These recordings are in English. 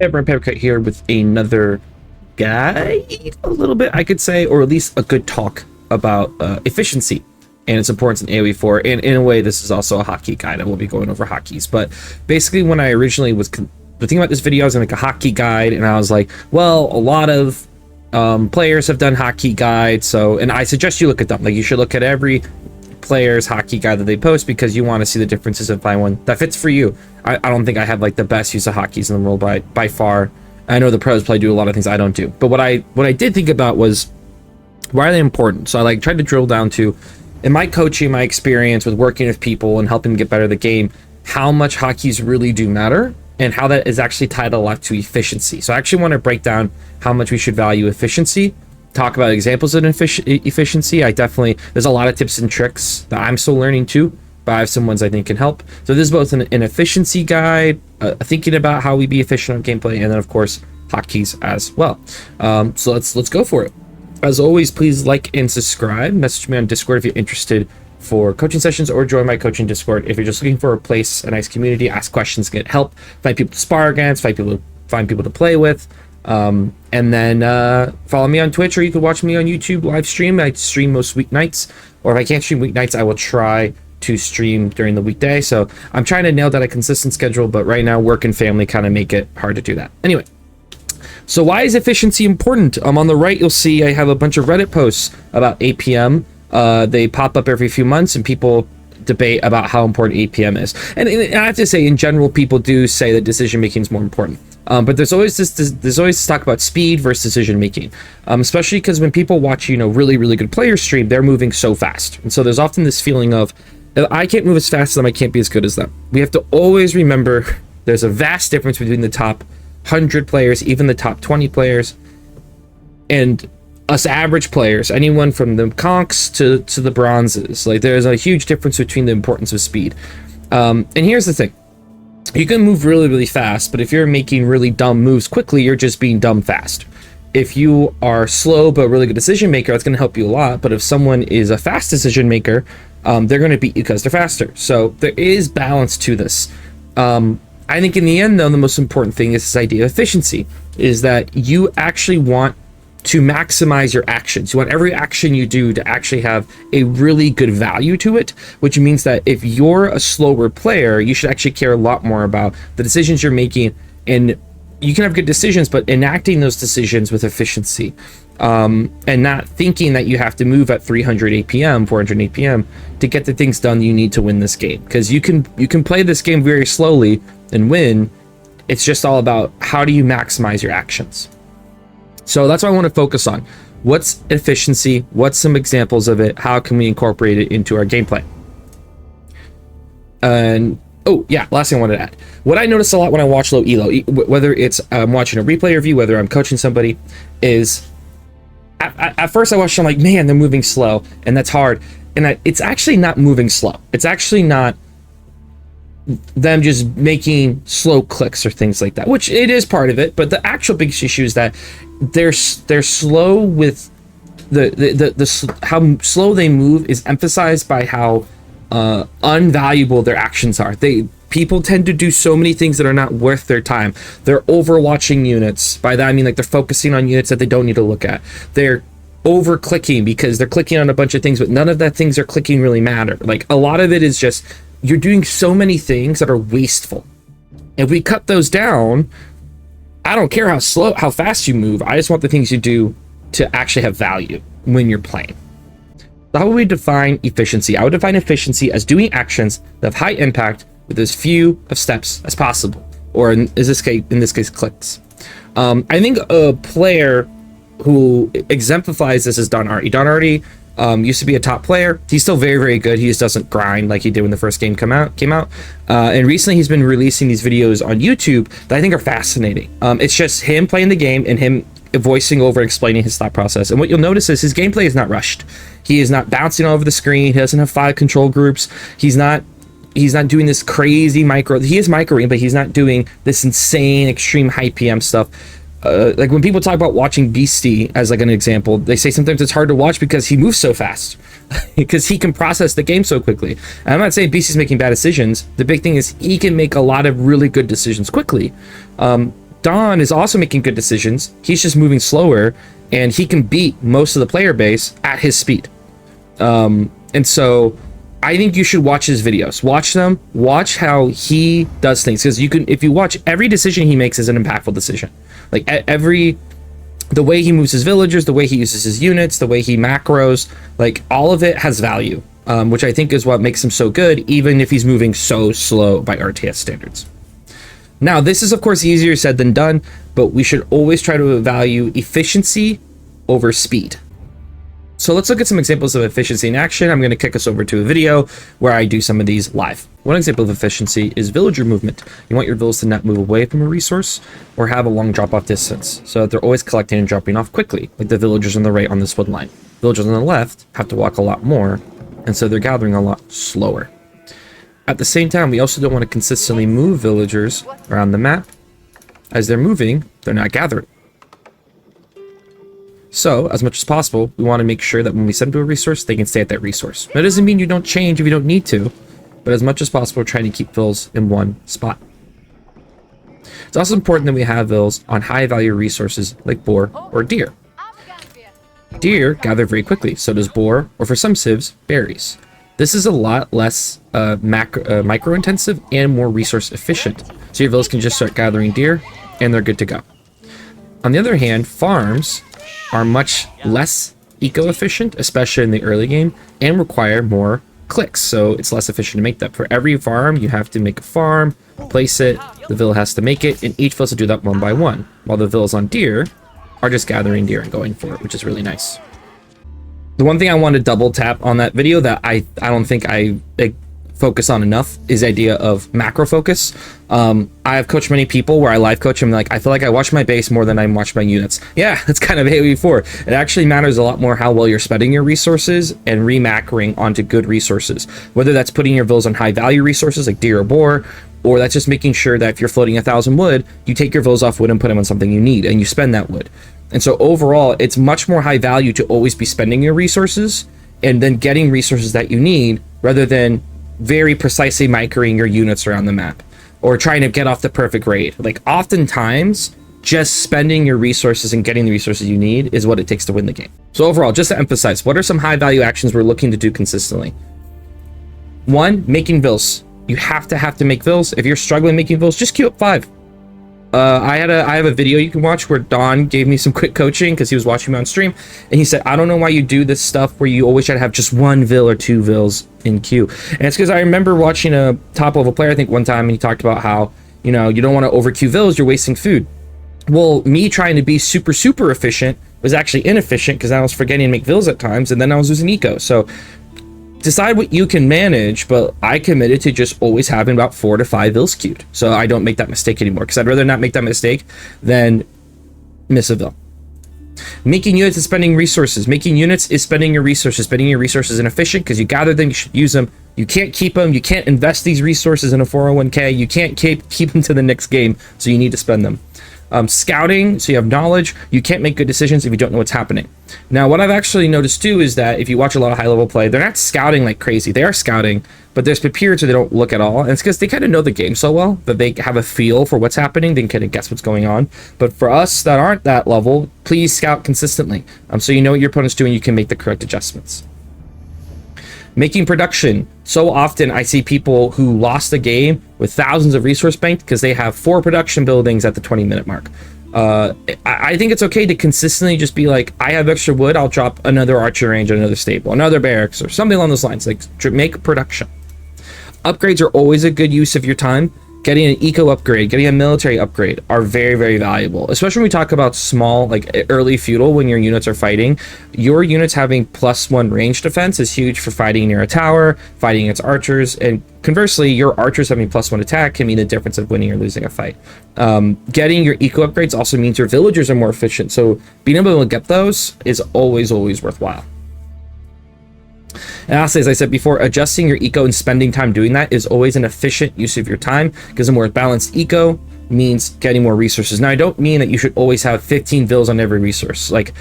Everyone, Peppercut here with another guide, a little bit, I could say, or at least a good talk about efficiency and its importance in AOE 4. And in a way, this is also a hotkey guide. I will be going over hotkeys. But basically, when I originally was thinking about this video, I was going to make a hotkey guide, and I was like, well, a lot of players have done hotkey guides, so, and I suggest you look at them. Like, you should look at every player's hotkey guide that they post because you want to see the differences and find one that fits for you. I don't think I have like the best use of hotkeys in the world by far. I know the pros probably do a lot of things I don't do, but what I did think about was, why are they important? So I like tried to drill down to, in my coaching, my experience with working with people and helping them get better at the game, how much hotkeys really do matter and how that is actually tied a lot to efficiency. So I actually want to break down how much we should value efficiency, talk about examples of efficiency. There's a lot of tips and tricks that I'm still learning too, but I have some ones I think can help. So this is both an efficiency guide, thinking about how we be efficient on gameplay, and then of course hotkeys as well. So let's go for it. As always, please like and subscribe. Message me on Discord if you're interested for coaching sessions, or join my coaching Discord if you're just looking for a place, a nice community, ask questions, get help, find people to spar against, find people to play with. And then follow me on Twitch, or you can watch me on YouTube live stream. I stream most weeknights, or if I can't stream weeknights, I will try to stream during the weekday. So I'm trying to nail down a consistent schedule, but right now work and family kind of make it hard to do that. Anyway, so why is efficiency important? On the right, you'll see I have a bunch of Reddit posts about APM. They pop up every few months, and people debate about how important APM is. And I have to say, in general, people do say that decision making is more important. But there's always this talk about speed versus decision making, especially because when people watch, really, really good players stream, they're moving so fast. And so there's often this feeling of, if I can't move as fast as them, I can't be as good as them. We have to always remember there's a vast difference between the top 100 players, even the top 20 players, and us average players, anyone from the conks to the bronzes. Like, there's a huge difference between the importance of speed. And here's the thing. You can move really, really fast, but if you're making really dumb moves quickly, you're just being dumb fast. If you are slow but really good decision maker, that's going to help you a lot. But if someone is a fast decision maker, they're going to beat you because they're faster. So there is balance to this. I think in the end, though, the most important thing is this idea of efficiency, is that you actually want to maximize your actions. You want every action you do to actually have a really good value to it, which means that if you're a slower player, you should actually care a lot more about the decisions you're making. And you can have good decisions, but enacting those decisions with efficiency, and not thinking that you have to move at 300 APM, 400 APM to get the things done you need to win this game. Because you can play this game very slowly and win. It's just all about how do you maximize your actions. So that's what I want to focus on. What's efficiency? What's some examples of it? How can we incorporate it into our gameplay? And oh yeah, last thing I wanted to add. What I notice a lot when I watch low elo, whether it's I'm watching a replay review, whether I'm coaching somebody, is at first I watch them like, man, they're moving slow, and that's hard. And it's actually not moving slow. It's actually not them just making slow clicks or things like that, which it is part of it, but the actual biggest issue is that they're slow with the how slow they move is emphasized by how unvaluable their actions are. People tend to do so many things that are not worth their time. They're overwatching units. By that I mean, like, they're focusing on units that they don't need to look at. They're over clicking because they're clicking on a bunch of things, but none of the things they're clicking really matter. Like, a lot of it is just you're doing so many things that are wasteful. If we cut those down, I don't care how fast you move. I just want the things you do to actually have value when you're playing. So how would we define efficiency? I would define efficiency as doing actions that have high impact with as few of steps as possible, or in this case, clicks. I think a player who exemplifies this is Don Artie. Don Artie used to be a top player. He's still very, very good. He just doesn't grind like he did when the first game came out. And recently he's been releasing these videos on YouTube that I think are fascinating. It's just him playing the game and him voicing over and explaining his thought process. And what you'll notice is his gameplay is not rushed. He is not bouncing all over the screen. He doesn't have 5 control groups. He's not doing this crazy micro. He is microing, but he's not doing this insane extreme high PM stuff. Like, when people talk about watching Beastie as like an example, they say sometimes it's hard to watch because he moves so fast, because he can process the game so quickly. And I'm not saying Beastie's making bad decisions. The big thing is he can make a lot of really good decisions quickly. Don is also making good decisions. He's just moving slower, and he can beat most of the player base at his speed. And so I think you should watch his videos. Watch them. Watch how he does things, because if you watch, every decision he makes is an impactful decision. Like the way he moves his villagers, the way he uses his units, the way he macros, like all of it has value, which I think is what makes him so good, even if he's moving so slow by RTS standards. Now, this is of course easier said than done, but we should always try to value efficiency over speed. So let's look at some examples of efficiency in action. I'm going to kick us over to a video where I do some of these live. One example of efficiency is villager movement. You want your villas to not move away from a resource or have a long drop-off distance, so that they're always collecting and dropping off quickly, like the villagers on the right on this wood line. Villagers on the left have to walk a lot more, and so they're gathering a lot slower. At the same time, we also don't want to consistently move villagers around the map. As they're moving, they're not gathering. So, as much as possible, we want to make sure that when we send them to a resource, they can stay at that resource. That doesn't mean you don't change if you don't need to, but as much as possible, we're trying to keep vills in one spot. It's also important that we have vills on high-value resources like boar or deer. Deer gather very quickly, so does boar, or for some civs, berries. This is a lot less micro-intensive and more resource-efficient, so your vills can just start gathering deer, and they're good to go. On the other hand, farms are much less eco-efficient, especially in the early game, and require more clicks, so it's less efficient to make that. For every farm, you have to make a farm, place it, the villa has to make it, and each villa has to do that one by one, while the villas on deer are just gathering deer and going for it, which is really nice. The one thing I want to double tap on that video that I don't think I focus on enough is the idea of macro focus. I have coached many people where I live coach them, like I feel like I watch my base more than I watch my units. Yeah, that's kind of AOE 4. It actually matters a lot more how well you're spending your resources and remacroing onto good resources, whether that's putting your villas on high value resources like deer or boar, or that's just making sure that if you're floating 1,000 wood, you take your villas off wood and put them on something you need and you spend that wood. And so overall, it's much more high value to always be spending your resources and then getting resources that you need, rather than very precisely microing your units around the map or trying to get off the perfect raid. Like oftentimes, just spending your resources and getting the resources you need is what it takes to win the game. So overall, just to emphasize, what are some high value actions we're looking to do consistently? 1, making vills. You have to make vills. If you're struggling making vills, just queue up 5. I have a video you can watch where Don gave me some quick coaching because he was watching me on stream, and he said, I don't know why you do this stuff where you always try to have just 1 vill or 2 vills in queue. And it's because I remember watching a top level player, I think one time, and he talked about how, you know, you don't want to over queue vills, you're wasting food. Well, me trying to be super efficient was actually inefficient because I was forgetting to make vills at times, and then I was losing eco. So decide what you can manage, but I committed to just always having about 4 to 5 vills queued, so I don't make that mistake anymore, because I'd rather not make that mistake than miss a vill. Making units is spending resources. Making units is spending your resources. Spending your resources inefficient because you gather them, you should use them. You can't keep them. You can't invest these resources in a 401k. You can't keep them to the next game, so you need to spend them. Scouting, so you have knowledge. You can't make good decisions if you don't know what's happening. Now, what I've actually noticed too is that if you watch a lot of high-level play, they're not scouting like crazy. They are scouting, but there's periods where they don't look at all, and it's because they kind of know the game so well that they have a feel for what's happening. They can kind of guess what's going on. But for us that aren't that level, please scout consistently, so you know what your opponent's doing. You can make the correct adjustments. Making production. So often I see people who lost the game with thousands of resource banked because they have 4 production buildings at the 20-minute mark. I think it's okay to consistently just be like, I have extra wood, I'll drop another archer range, another stable, another barracks, or something along those lines. Like, make production. Upgrades are always a good use of your time. Getting an eco upgrade, getting a military upgrade are very, very valuable, especially when we talk about small, like early feudal, when your units are fighting. Your units having +1 range defense is huge for fighting near a tower, fighting its archers, and conversely, your archers having +1 attack can mean the difference of winning or losing a fight. Getting your eco upgrades also means your villagers are more efficient, so being able to get those is always worthwhile. And lastly, as I said before, adjusting your eco and spending time doing that is always an efficient use of your time, because a more balanced eco means getting more resources. Now, I don't mean that you should always have 15 vills on every resource. Like,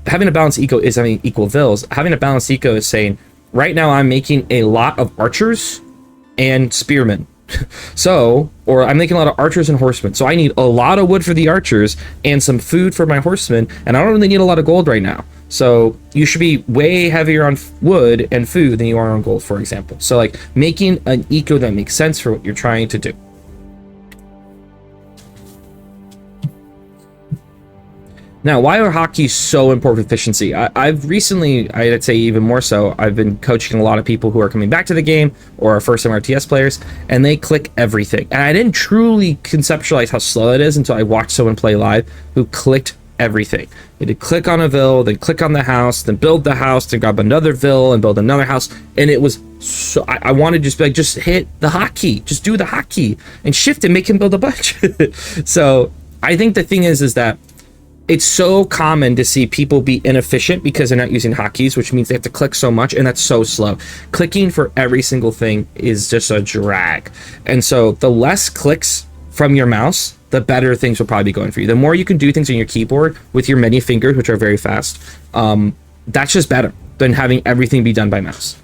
having a balanced eco is having equal vills. Having a balanced eco is saying, right now I'm making a lot of archers and spearmen. So Or I'm making a lot of archers and horsemen, so I need a lot of wood for the archers and some food for my horsemen, and I don't really need a lot of gold right now. So you should be way heavier on wood and food than you are on gold, for example. So like making an eco that makes sense for what you're trying to do. Now, why are hotkeys so important for efficiency? I've recently, I'd say even more so, I've been coaching a lot of people who are coming back to the game or are first-time RTS players, and they click everything. And I didn't truly conceptualize how slow it is until I watched someone play live who clicked everything. They did click on a vill, then click on the house, then build the house, then grab another vill and build another house. And it was so, I wanted to just be like, just hit the hotkey, just do the hotkey and shift and make him build a bunch. So I think the thing is that it's so common to see people be inefficient because they're not using hotkeys, which means they have to click so much, and that's so slow. Clicking for every single thing is just a drag. And so the less clicks from your mouse, the better things will probably be going for you. The more you can do things on your keyboard with your many fingers, which are very fast, that's just better than having everything be done by mouse.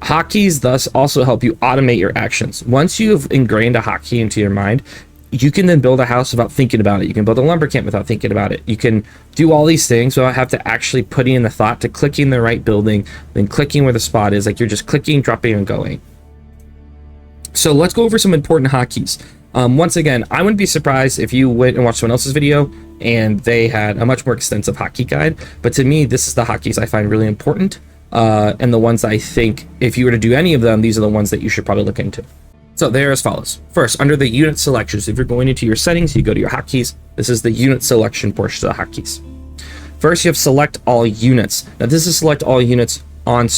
Hotkeys thus also help you automate your actions. Once you've ingrained a hotkey into your mind, you can then build a house without thinking about it. You can build a lumber camp without thinking about it. You can do all these things without have to actually putting in the thought to clicking the right building, then clicking where the spot is. Like you're just clicking, dropping, and going. So let's go over some important hotkeys. Once again, I wouldn't be surprised if you went and watched someone else's video and they had a much more extensive hotkey guide. But to me, this is the hotkeys I find really important. And the ones I think if you were to do any of them, these are the ones that you should probably look into. So they're as follows. First, under the unit selections, if you're going into your settings, you go to your hotkeys. This is the unit selection portion of the hotkeys. First, you have select all units. Now this is select all units on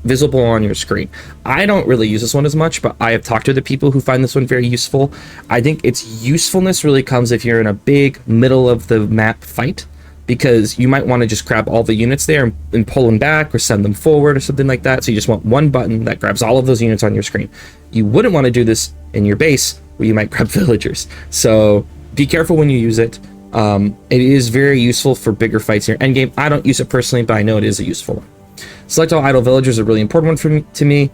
visible on your screen. I don't really use this one as much, but I have talked to the people who find this one very useful. I think its usefulness really comes if you're in a big middle of the map fight, because you might want to just grab all the units there and pull them back or send them forward or something like that. So you just want one button that grabs all of those units on your screen. You wouldn't want to do this in your base where you might grab villagers. So be careful when you use it. It is very useful for bigger fights in your endgame. I don't use it personally, but I know it is a useful one. Select all idle villagers is a really important one to me.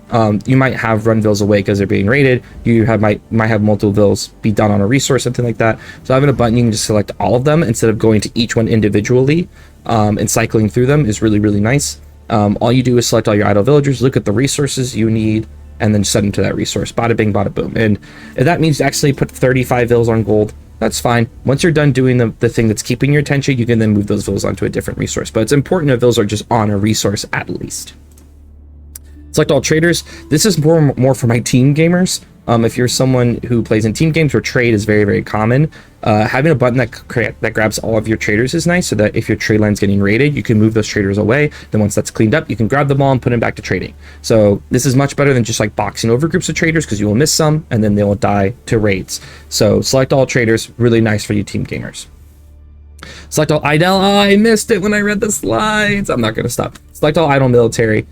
You might have run vills away because they're being raided. You might have multiple vills be done on a resource, something like that. So having a button, you can just select all of them instead of going to each one individually and cycling through them is really, really nice. All you do is select all your idle villagers, look at the resources you need, and then send them to that resource. Bada bing, bada boom. And if that means actually put 35 vills on gold, that's fine. Once you're done doing the thing that's keeping your attention, you can then move those vills onto a different resource. But it's important that vills are just on a resource at least. Select all traders. This is more for my team gamers. If you're someone who plays in team games where trade is very, very common, having a button that grabs all of your traders is nice, so that if your trade line's getting raided, you can move those traders away. Then once that's cleaned up, you can grab them all and put them back to trading. So this is much better than just like boxing over groups of traders, because you will miss some and then they will die to raids. So select all traders, really nice for you team gamers. Select all idle. Oh, I missed it when I read the slides. I'm not going to stop. Select all idle military.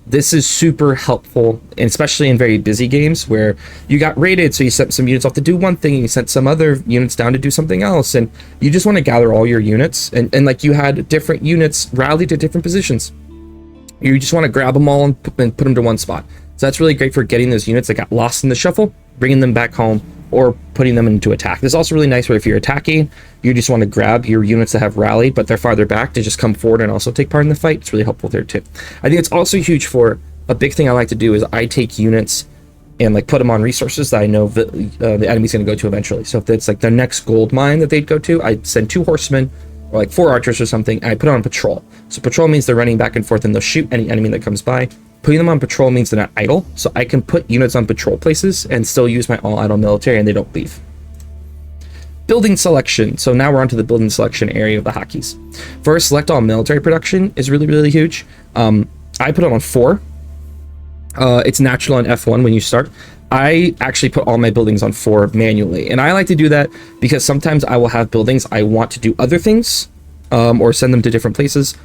This is super helpful, and especially in very busy games where you got raided, so you sent some units off to do one thing, and you sent some other units down to do something else, and you just want to gather all your units, and like you had different units rallied to different positions. You just want to grab them all and put them to one spot. So that's really great for getting those units that got lost in the shuffle, bringing them back home, or putting them into attack. This is also really nice where if you're attacking, you just want to grab your units that have rallied, but they're farther back, to just come forward and also take part in the fight. It's really helpful there too. I think it's also huge for a big thing I like to do is I take units and like put them on resources that I know that the enemy's going to go to eventually. So if it's like their next gold mine that they'd go to, I send 2 horsemen or like 4 archers or something, and I put it on patrol. So patrol means they're running back and forth and they'll shoot any enemy that comes by. Putting them on patrol means they're not idle, so I can put units on patrol places and still use my all idle military and they don't leave. Building selection. So now we're onto the building selection area of the hotkeys. First, select all military production is really, really huge. I put it on 4. It's natural on F1 when you start. I actually put all my buildings on 4 manually, and I like to do that because sometimes I will have buildings I want to do other things or send them to different places.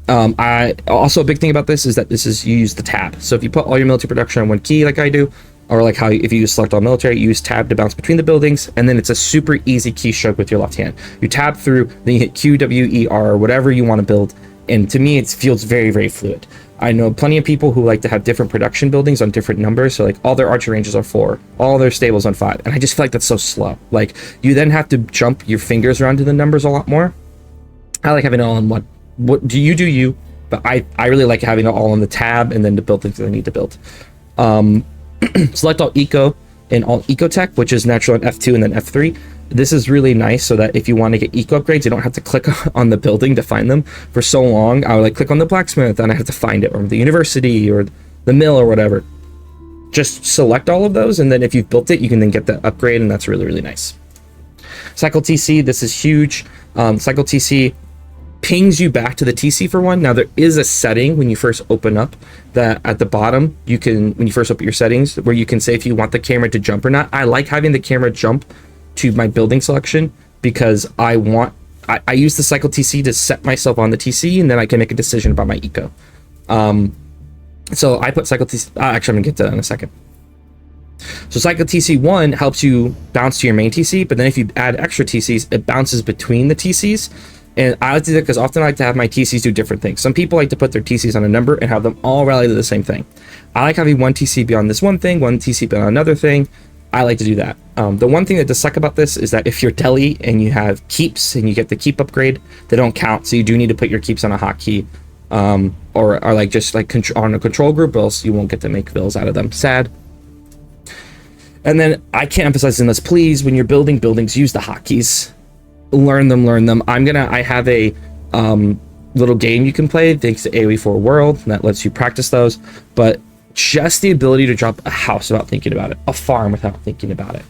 Also a big thing about this is that you use the tab. So if you put all your military production on one key like I do, or like how if you use select all military, you use tab to bounce between the buildings, and then it's a super easy keystroke with your left hand. You tab through, then you hit Q, W, E, R, or whatever you want to build, and to me it feels very, very fluid. I know plenty of people who like to have different production buildings on different numbers. So like all their archer ranges are 4, all their stables on 5. And I just feel like that's so slow. Like you then have to jump your fingers around to the numbers a lot more. I like having it all in one. What do you, but I really like having it all on the tab and then to build things that I need to build. Select all eco and all eco tech, which is natural on F2 and then F3. This is really nice so that if you want to get eco upgrades, you don't have to click on the building to find them. For so long, I would like click on the blacksmith and I have to find it, or the university or the mill or whatever. Just select all of those, and then if you've built it, you can then get the upgrade, and that's really, really nice. Cycle TC, this is huge. Cycle TC pings you back to the TC for one. Now there is a setting when you first open up that at the bottom, you can, when you first open your settings, where you can say if you want the camera to jump or not. I like having the camera jump to my building selection because I use the cycle TC to set myself on the TC, and then I can make a decision about my eco. So I put cycle TC, actually I'm gonna get to that in a second. So cycle TC1 helps you bounce to your main TC, but then if you add extra TCs, it bounces between the TCs. And I like to do that because often I like to have my TCs do different things. Some people like to put their TCs on a number and have them all rally to the same thing. I like having one TC be on this one thing, one TC be on another thing. I like to do that. The one thing that does suck about this is that if you're deli and you have keeps and you get the keep upgrade, they don't count. So you do need to put your keeps on a hotkey, or like just like on a control group, or else you won't get to make bills out of them. Sad. And then I can't emphasize in this, please, when you're building buildings, use the hotkeys. Learn them. I have a little game you can play thanks to AOE 4 World that lets you practice those, but just the ability to drop a house without thinking about it, a farm without thinking about it.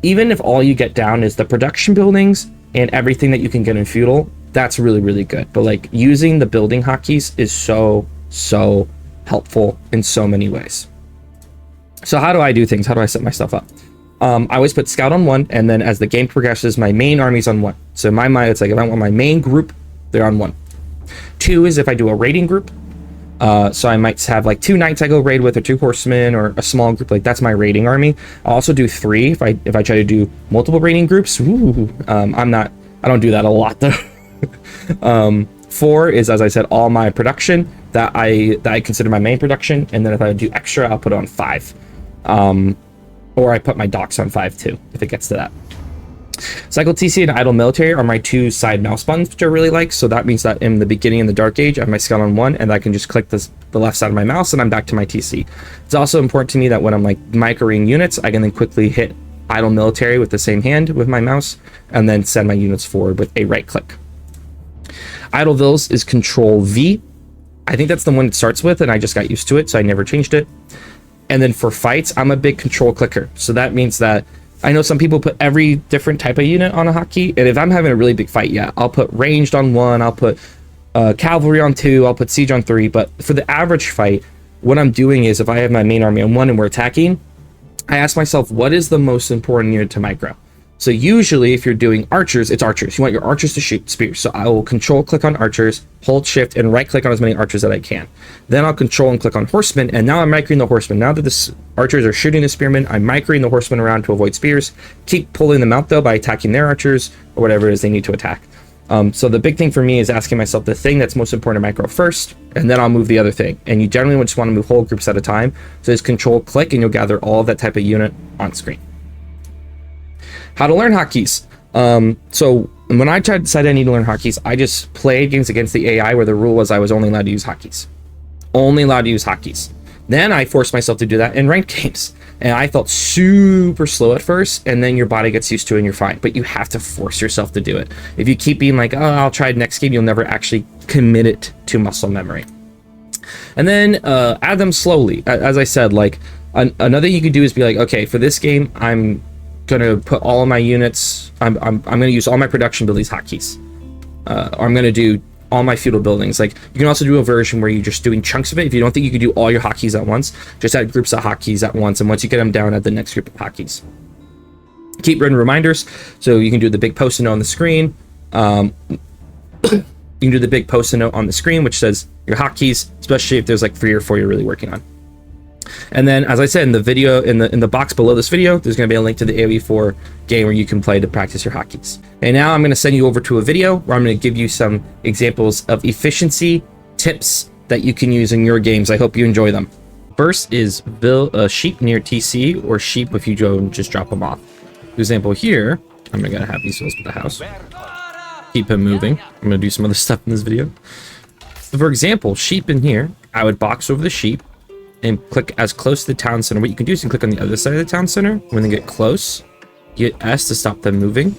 Even if all you get down is the production buildings and everything that you can get in feudal, that's really, really good. But like using the building hotkeys is so helpful in so many ways. So how do I do things? How do I set my stuff up? I always put scout on 1, and then as the game progresses, my main army's on 1. So in my mind, it's like if I want my main group, they're on 1. 2 is if I do a raiding group. So I might have like 2 knights I go raid with, or 2 horsemen, or a small group. Like that's my raiding army. I'll also do 3 if I try to do multiple raiding groups. I don't do that a lot though. 4 is, as I said, all my production that I consider my main production, and then if I do extra, I'll put it on 5. Or I put my docks on 5 too, if it gets to that. Cycle TC and Idle Military are my 2 side mouse buttons, which I really like. So that means that in the beginning in the Dark Age, I have my scout on 1, and I can just click the left side of my mouse, and I'm back to my TC. It's also important to me that when I'm like microing units, I can then quickly hit Idle Military with the same hand with my mouse, and then send my units forward with a right click. Idle Vills is Control V. I think that's the one it starts with, and I just got used to it, so I never changed it. And then for fights, I'm a big control clicker. So that means that I know some people put every different type of unit on a hotkey. And if I'm having a really big fight, yeah, I'll put ranged on 1, I'll put cavalry on 2, I'll put siege on 3. But for the average fight, what I'm doing is if I have my main army on 1 and we're attacking, I ask myself, what is the most important unit to micro? So usually if you're doing archers, it's archers. You want your archers to shoot spears. So I will control click on archers, hold shift, and right click on as many archers that I can. Then I'll control and click on horsemen, and now I'm microing the horsemen. Now that the archers are shooting the spearmen, I'm microing the horsemen around to avoid spears. Keep pulling them out though by attacking their archers or whatever it is they need to attack. So the big thing for me is asking myself the thing that's most important to micro first, and then I'll move the other thing. And you generally just want to move whole groups at a time. So just control click, and you'll gather all of that type of unit on screen. How to learn hotkeys. So when I tried to decide I need to learn hotkeys, I just played games against the AI where the rule was I was only allowed to use hotkeys. Only allowed to use hotkeys. Then I forced myself to do that in ranked games. And I felt super slow at first, and then your body gets used to it and you're fine. But you have to force yourself to do it. If you keep being like, oh, I'll try next game, you'll never actually commit it to muscle memory. And then add them slowly. As I said, like another thing you could do is be like, okay, for this game, I'm gonna put all of my units, I'm gonna use all my production buildings hotkeys, or I'm gonna do all my feudal buildings. Like you can also do a version where you're just doing chunks of it. If you don't think you can do all your hotkeys at once, just add groups of hotkeys at once, and once you get them down, add the next group of hotkeys. Keep written reminders, so you can do the big post-it note on the screen. You can do the big post-it note on the screen which says your hotkeys, especially if there's like 3 or 4 you're really working on. And then, as I said in the video, in the box below this video, there's going to be a link to the AOE 4 game where you can play to practice your hotkeys. And now I'm going to send you over to a video where I'm going to give you some examples of efficiency tips that you can use in your games. I hope you enjoy them. First is sheep near TC, or sheep if you go and just drop them off. For example, here, I'm going to have these fills with the house. Keep him moving. I'm going to do some other stuff in this video. For example, sheep in here, I would box over the sheep and click as close to the town center. What you can do is you can click on the other side of the town center. When they get close, you hit S to stop them moving.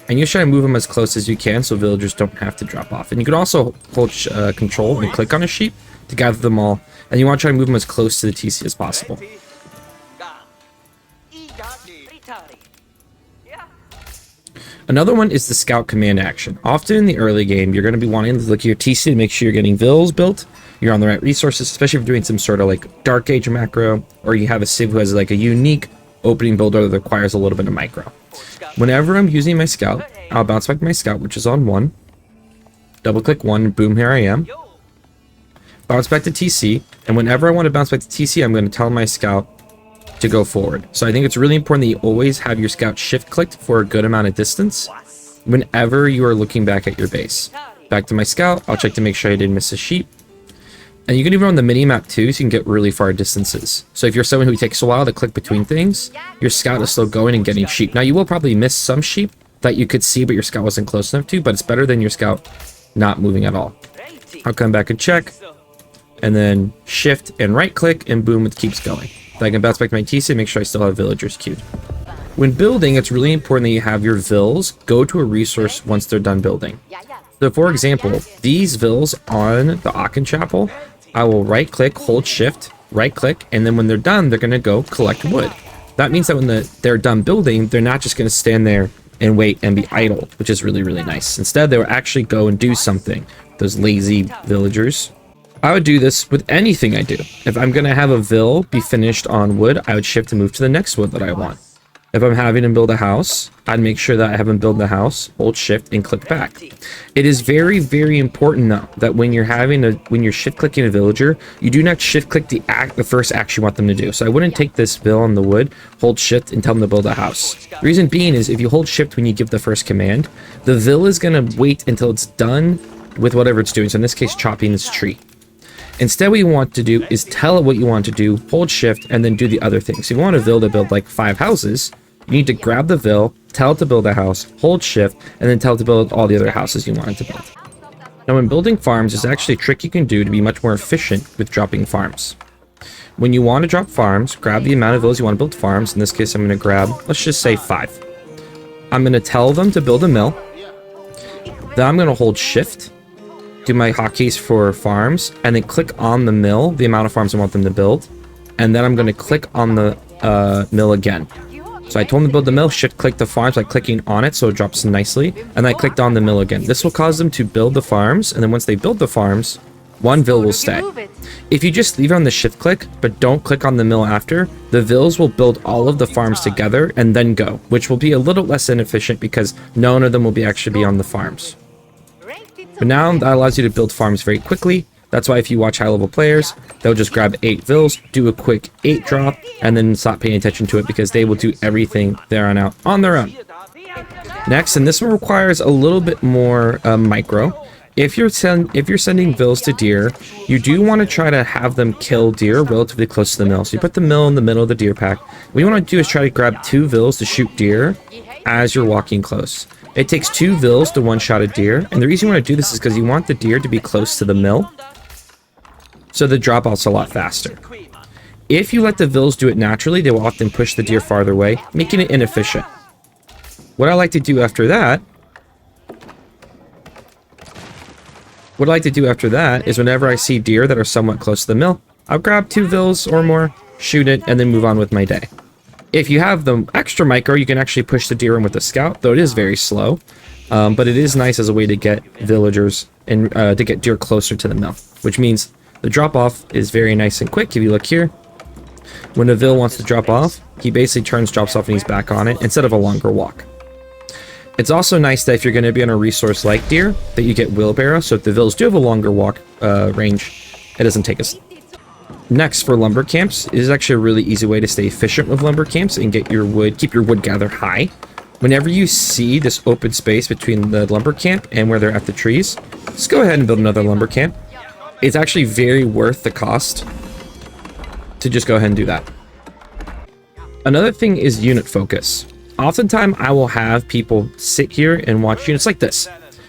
And you try to move them as close as you can so villagers don't have to drop off. And you can also hold control and click on a sheep to gather them all. And you want to try to move them as close to the TC as possible. Another one is the scout command action. Often in the early game, you're going to be wanting to look at your TC to make sure you're getting vills built, you're on the right resources, especially if you're doing some sort of like Dark Age macro, or you have a civ who has like a unique opening builder that requires a little bit of micro. Whenever I'm using my scout, I'll bounce back my scout, which is on 1. Double click 1, and boom, here I am. Bounce back to TC, and whenever I want to bounce back to TC, I'm going to tell my scout to go forward. So I think it's really important that you always have your scout shift clicked for a good amount of distance whenever you are looking back at your base. Back to my scout, I'll check to make sure I didn't miss a sheep. And you can even run the mini map too, so you can get really far distances. So if you're someone who takes a while to click between things, your scout is still going and getting sheep. Now you will probably miss some sheep that you could see, but your scout wasn't close enough to, but it's better than your scout not moving at all. I'll come back and check, and then shift and right click, and boom, it keeps going. I can bounce back to my TC and make sure I still have villagers queued. When building, it's really important that you have your vills go to a resource once they're done building. So for example, these vills on the Aachen Chapel, I will right click, hold shift, right click, and then when they're done, they're going to go collect wood. That means that when they're done building, they're not just going to stand there and wait and be idle, which is really, really nice. Instead, they will actually go and do something. Those lazy villagers. I would do this with anything I do. If I'm going to have a vill be finished on wood, I would shift and move to the next wood that I want. If I'm having to build a house, I'd make sure that I haven't built the house, hold shift and click back. It is very, very important though that when you're shift clicking a villager, you do not shift click the first action you want them to do. So I wouldn't take this vill on the wood, hold shift and tell them to build a house. The reason being is if you hold shift when you give the first command, the vill is going to wait until it's done with whatever it's doing. So in this case, chopping this tree. Instead, what you want to do is tell it what you want to do, hold shift, and then do the other things. So if you want a vill to build like 5 houses, you need to grab the vill, tell it to build a house, hold shift, and then tell it to build all the other houses you want it to build. Now, when building farms, there's actually a trick you can do to be much more efficient with dropping farms. When you want to drop farms, grab the amount of vills you want to build farms. In this case, I'm going to grab, let's just say 5. I'm going to tell them to build a mill. Then I'm going to hold shift, do my hotkeys for farms, and then click on the mill, the amount of farms I want them to build. And then I'm going to click on the mill again. So I told them to build the mill, shift click the farms by clicking on it so it drops nicely, and I clicked on the mill again. This will cause them to build the farms, and then once they build the farms, one vill will stay. If you just leave it on the shift click, but don't click on the mill after, the vills will build all of the farms together and then go, which will be a little less inefficient because none of them will actually be on the farms. But now that allows you to build farms very quickly. That's why if you watch high-level players, they'll just grab 8 vills, do a quick 8 drop, and then stop paying attention to it because they will do everything there on out on their own. Next, and this one requires a little bit more micro. If you're sending vills to deer, you do want to try to have them kill deer relatively close to the mill. So you put the mill in the middle of the deer pack. What you want to do is try to grab 2 vills to shoot deer as you're walking close. It takes 2 vills to one-shot a deer, and the reason you want to do this is because you want the deer to be close to the mill, so the drop-off's a lot faster. If you let the vills do it naturally, they will often push the deer farther away, making it inefficient. What I like to do after that is whenever I see deer that are somewhat close to the mill, I'll grab 2 vills or more, shoot it, and then move on with my day. If you have the extra micro, you can actually push the deer in with the scout, though it is very slow. But it is nice as a way to get villagers and to get deer closer to the mill, which means the drop-off is very nice and quick. If you look here, when a vill wants to drop off, he basically drops off, and he's back on it instead of a longer walk. It's also nice that if you're going to be on a resource like deer, that you get wheelbarrow, so if the vills do have a longer walk range, it doesn't take us. Next, for lumber camps, is actually a really easy way to stay efficient with lumber camps and get your wood, keep your wood gather high. Whenever you see this open space between the lumber camp and where they're at the trees, just go ahead and build another lumber camp. It's actually very worth the cost to just go ahead and do that. Another thing is unit focus. Oftentimes, I will have people sit here and watch units like this.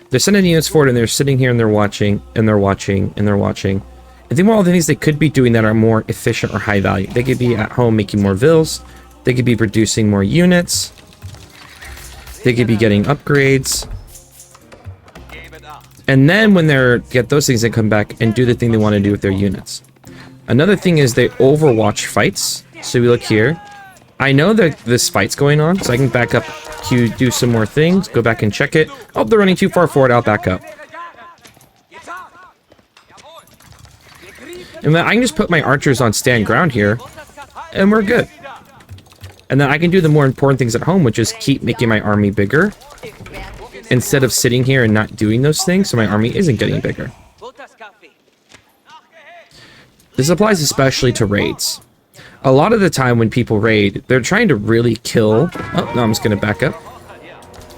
They're sending units forward and they're sitting here and they're watching and they're watching and they're watching. I think one of the things they could be doing that are more efficient or high value. They could be at home making more vills. They could be producing more units. They could be getting upgrades. And then when they get those things, they come back and do the thing they want to do with their units. Another thing is they overwatch fights. So we look here. I know that this fight's going on, so I can back up, do some more things, go back and check it. Oh, they're running too far forward. I'll back up. And then I can just put my archers on stand ground here, and we're good. And then I can do the more important things at home, which is keep making my army bigger, instead of sitting here and not doing those things, so my army isn't getting bigger. This applies especially to raids. A lot of the time when people raid, they're trying to really kill... Oh, no, I'm just going to back up.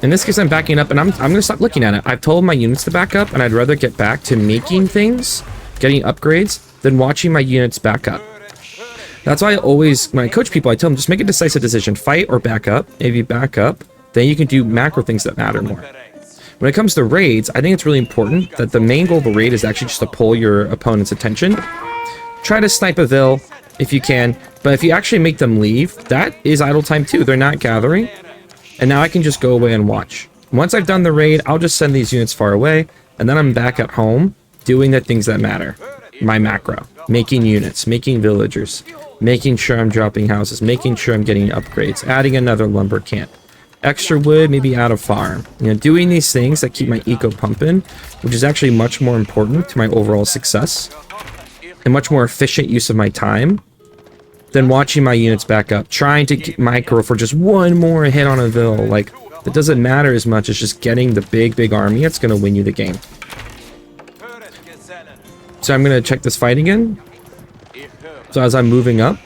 In this case, I'm backing up, and I'm going to stop looking at it. I've told my units to back up, and I'd rather get back to making things, getting upgrades, than watching my units back up. That's why I always, when I coach people, I tell them, just make a decisive decision. Fight or back up. If you back up, then you can do macro things that matter more. When it comes to raids, I think it's really important that the main goal of a raid is actually just to pull your opponent's attention. Try to snipe a vill if you can, but if you actually make them leave, that is idle time too. They're not gathering, and now I can just go away and watch. Once I've done the raid, I'll just send these units far away, and then I'm back at home doing the things that matter. My macro, making units, making villagers, making sure I'm dropping houses, making sure I'm getting upgrades, adding another lumber camp, extra wood, maybe out of farm. You know, doing these things that keep my eco pumping, which is actually much more important to my overall success and much more efficient use of my time than watching my units back up, trying to micro for just one more hit on a vill. Like, it doesn't matter as much as just getting the big army that's going to win you the game. So I'm going to check this fight again. So as I'm moving up.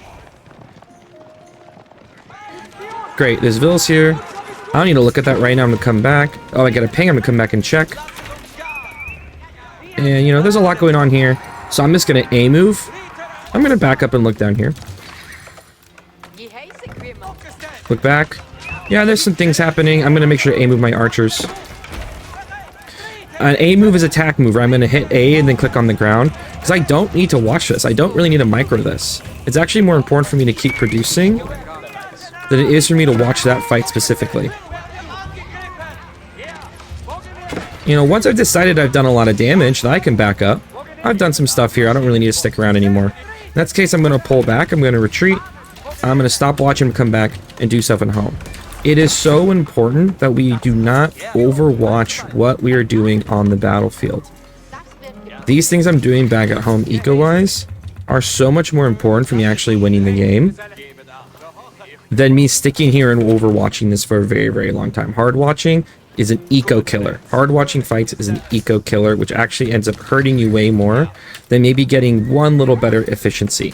Great, there's vills here. I don't need to look at that right now. I'm going to come back. Oh, I got a ping. I'm going to come back and check. And, you know, there's a lot going on here. So I'm just going to A move. I'm going to back up and look down here. Look back. Yeah, there's some things happening. I'm going to make sure to A move my archers. An A move is attack move, where I'm going to hit A and then click on the ground. Because I don't need to watch this. I don't really need to micro this. It's actually more important for me to keep producing than it is for me to watch that fight specifically. You know, once I've decided I've done a lot of damage, that I can back up. I've done some stuff here. I don't really need to stick around anymore. In that case, I'm going to pull back. I'm going to retreat. I'm going to stop watching him come back and do stuff at home. It is so important that we do not overwatch what we are doing on the battlefield. These things I'm doing back at home eco-wise are so much more important for me actually winning the game than me sticking here and overwatching this for a very long time. Hard watching is an eco killer. Hard watching fights is an eco killer, which actually ends up hurting you way more than maybe getting one little better efficiency.